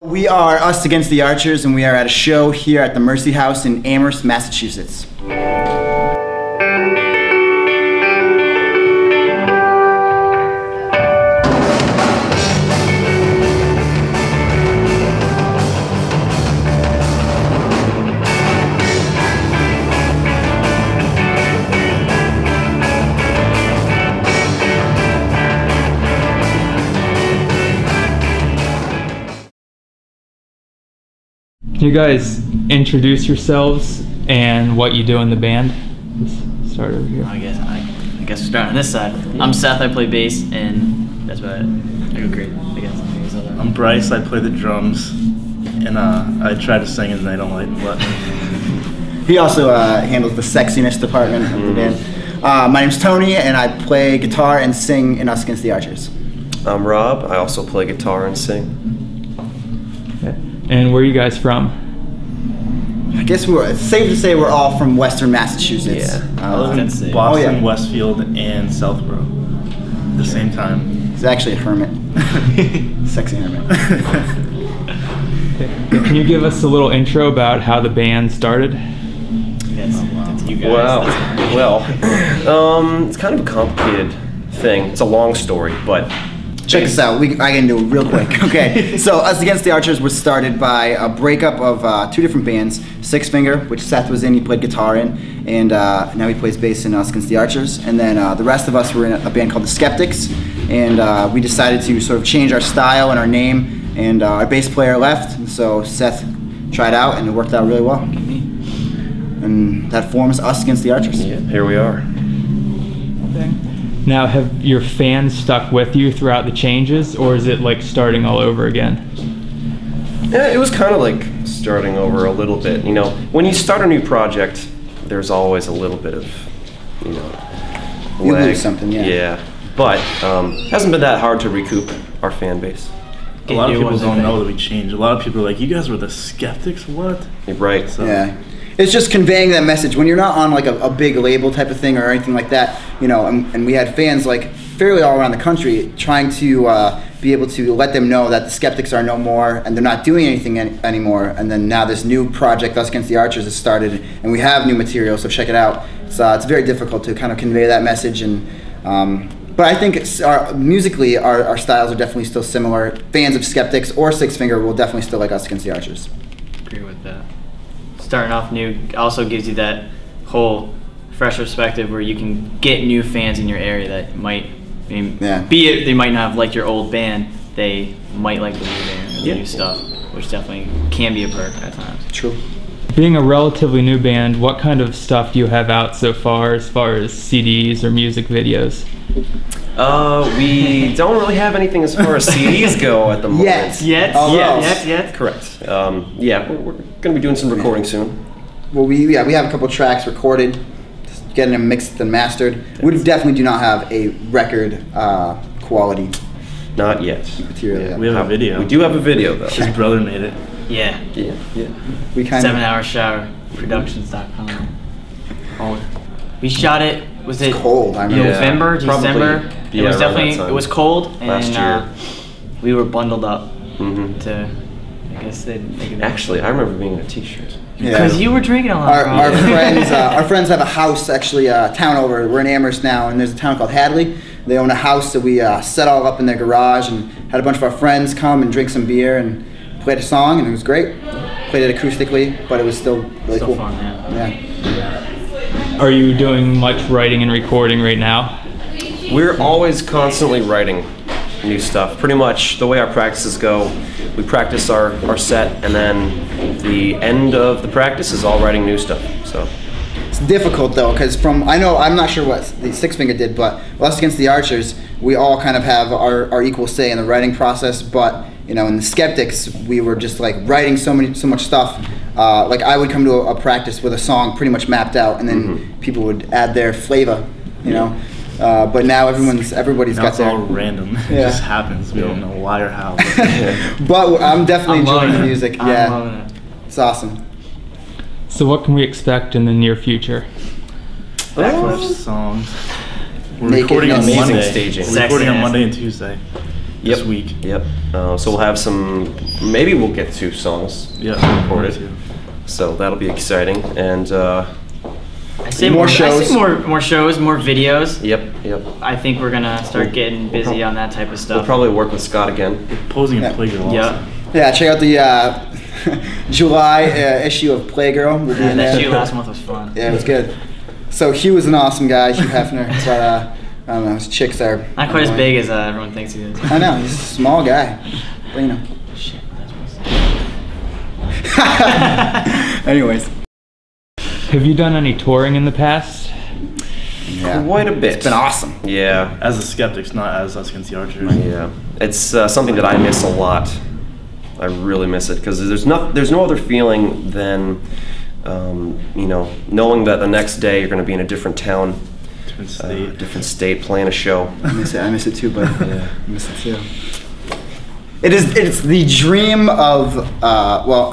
We are Us Against the Archers, and we are at a show here at the Mercy House in Amherst, Massachusetts. Can you guys introduce yourselves and what you do in the band? Let's start over here. I guess we'll start on this side. I'm Seth, I play bass, and that's about it. I go great, I guess. I'm Bryce, I play the drums, and I try to sing and I don't like but He also handles the sexiness department of the band. My name's Tony, and I play guitar and sing in Us Against the Archers. I'm Rob, I also play guitar and sing. And where are you guys from? I guess it's safe to say we're all from Western Massachusetts. Yeah. I live in Boston, Westfield, and Southborough at the same time. He's actually a hermit. Sexy hermit. Can you give us a little intro about how the band started? That's you guys. Well, it's kind of a complicated thing. It's a long story, but check this out. I can do it real quick. Okay, so Us Against the Archers was started by a breakup of two different bands. Six Finger, which Seth was in, he played guitar in, and now he plays bass in Us Against the Archers. And then the rest of us were in a band called the Skeptics, and we decided to sort of change our style and our name, and our bass player left, and so Seth tried out, and it worked out really well. And that forms Us Against the Archers. yeah, here we are. Now, have your fans stuck with you throughout the changes, or is it like starting all over again? Yeah, it was kind of like starting over a little bit. You know, when you start a new project, there's always a little bit of, you lose something, yeah. Yeah, but hasn't been that hard to recoup our fan base. A lot of people don't know that we changed. A lot of people are like, you guys were the Skeptics? What? You're right. So, yeah. It's just conveying that message. When you're not on like a big label type of thing or anything like that, you know, and we had fans like fairly all around the country trying to be able to let them know that the Skeptics are no more and they're not doing anything anymore. And then now this new project, Us Against the Archers, has started, and we have new material, so check it out. It's very difficult to kind of convey that message, and but I think musically our styles are definitely still similar. Fans of Skeptics or Six Finger will definitely still like Us Against the Archers. Agree with that. Starting off new also gives you that whole fresh perspective where you can get new fans in your area that might they might not have liked your old band, they might like the new band or the new stuff, which definitely can be a perk at times. True. Being a relatively new band, what kind of stuff do you have out so far as CDs or music videos? We don't really have anything as far as CDs go at the moment. Yet. Correct. Yeah, we're going to be doing some recording soon. Well, we have a couple tracks recorded, just getting them mixed and mastered. We definitely do not have a record quality. Not yet. Material. Yeah. We have a video. We do have a video though. His brother made it. Yeah. We kind 7 Hour Shower Productions.com. We shot it. Was it cold? I remember. November, December? Probably, it was definitely. it was cold, last and year. We were bundled up to. I guess they make it. Actually, I remember being in a T-shirt. Because you were drinking a lot. Our friends have a house actually, town over. We're in Amherst now, and there's a town called Hadley. They own a house that we set all up in their garage, and had a bunch of our friends come and drink some beer and played a song, and it was great. Played it acoustically, but it was still really cool. Fun, yeah. Are you doing much writing and recording right now? We're always constantly writing new stuff. Pretty much the way our practices go, we practice our set, and then the end of the practice is all writing new stuff. So it's difficult though, because I'm not sure what the Six Finger did, but Us Against the Archers, we all kind of have our equal say in the writing process. But you know, in the Skeptics, we were just like writing so much stuff. Like I would come to a practice with a song pretty much mapped out, and then people would add their flavor, you know. But now everybody's got their. It's all random. It just happens. We don't know why or how. But I'm definitely enjoying the music. I'm loving it. It's awesome. So what can we expect in the near future? Backflash songs. We're Naked recording on and Monday. staging. We're recording on Monday and Tuesday. this week. Yep. So we'll have some. Maybe we'll get 2 songs recorded. So that'll be exciting. And I say more shows. I say more shows, more videos. Yep. I think we're gonna start getting busy on that type of stuff. We'll probably work with Scott again. Posing in Playgirl. Yeah, check out the July issue of Playgirl. We'll be in that there. issue last month was fun. Yeah, it was good. So Hugh was an awesome guy, Hugh Hefner. But I don't know, his chicks are not quite as big as everyone thinks he is. I know, he's a small guy. But you know. Shit, Anyways. Have you done any touring in the past? Yeah. Quite a bit. It's been awesome. Yeah. As the Skeptics, not as Us Against the Archers. Yeah. It's something that I miss a lot. I really miss it because there's no other feeling than knowing that the next day you're going to be in a different town, different state, playing a show. I miss it too, but I miss it too. It's the dream of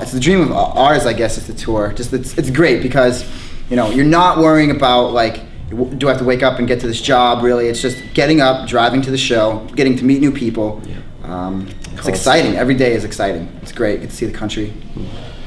it's the dream of ours, I guess. It's the tour. Just it's great because you're not worrying about like, do I have to wake up and get to this job? Really, it's just getting up, driving to the show, getting to meet new people. It's exciting. Every day is exciting. It's great. You get to see the country.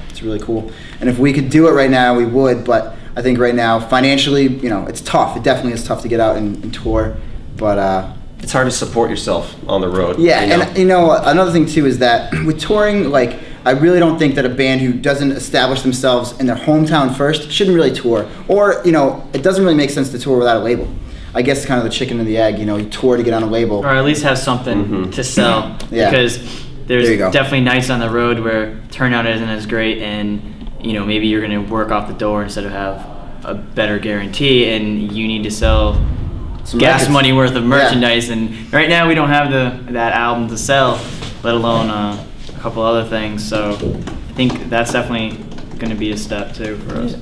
It's really cool. And if we could do it right now, we would. But I think right now, financially, it's tough. It definitely is tough to get out and tour. But it's hard to support yourself on the road. Yeah, and another thing too is that with touring, like, I really don't think that a band who doesn't establish themselves in their hometown first shouldn't really tour. Or, it doesn't really make sense to tour without a label. I guess it's kind of the chicken and the egg, you tour to get on a label. Or at least have something to sell. Yeah. Because there's definitely nights on the road where turnout isn't as great and, maybe you're going to work off the door instead of have a better guarantee and you need to sell some gas records. Money worth of merchandise. And right now we don't have that album to sell, let alone a couple other things. So I think that's definitely going to be a step too for us.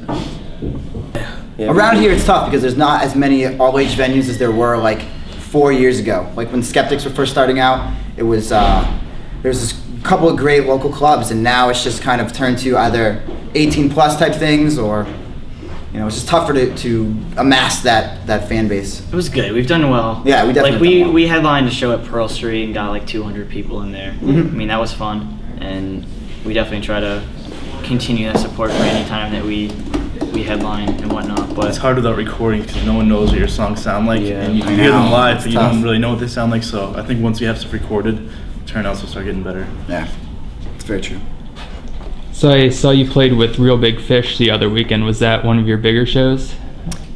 Yeah. Around here it's tough because there's not as many all-age venues as there were like 4 years ago. Like when Skeptics were first starting out, it was there's this couple of great local clubs, and now it's just kind of turned to either 18 plus type things or it's just tougher to amass that fan base. It was good. We've done well. Yeah, we definitely done well. We headlined a show at Pearl Street and got like 200 people in there. I mean, that was fun, and we definitely try to continue that support for any time that we headline and whatnot. But it's hard without recording because no one knows what your songs sound like, and you can hear them live, but you don't really know what they sound like. So I think once we have stuff recorded, turnouts will start getting better. Yeah, it's very true. So I saw you played with Real Big Fish the other weekend. Was that one of your bigger shows?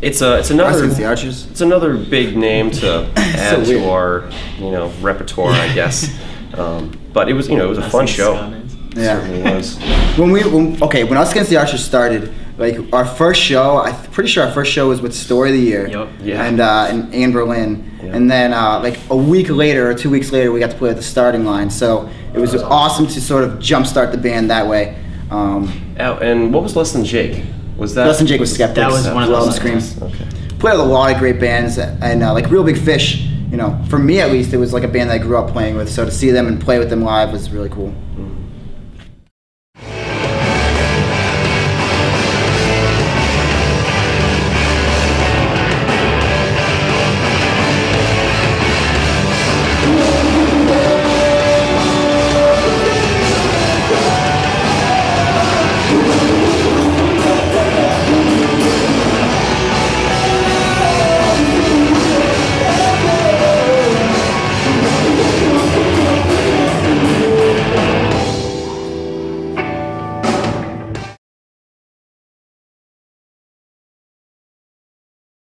It's another the Archers. It's another big name to add to our repertoire, I guess. But it was it was a fun show. Yeah, it certainly was. When Us Against the Archers started, like our first show, I'm pretty sure our first show was with Story of the Year. Yep. Yeah. And in Berlin. Yep. And then like a week later or 2 weeks later, we got to play at the Starting Line. So it was awesome to sort of jumpstart the band that way. And what was Less Than Jake? Was that? Less Than Jake was Skeptics. That was one of those Screams. Okay. Played with a lot of great bands, and like Real Big Fish, for me at least, it was like a band that I grew up playing with. So to see them and play with them live was really cool.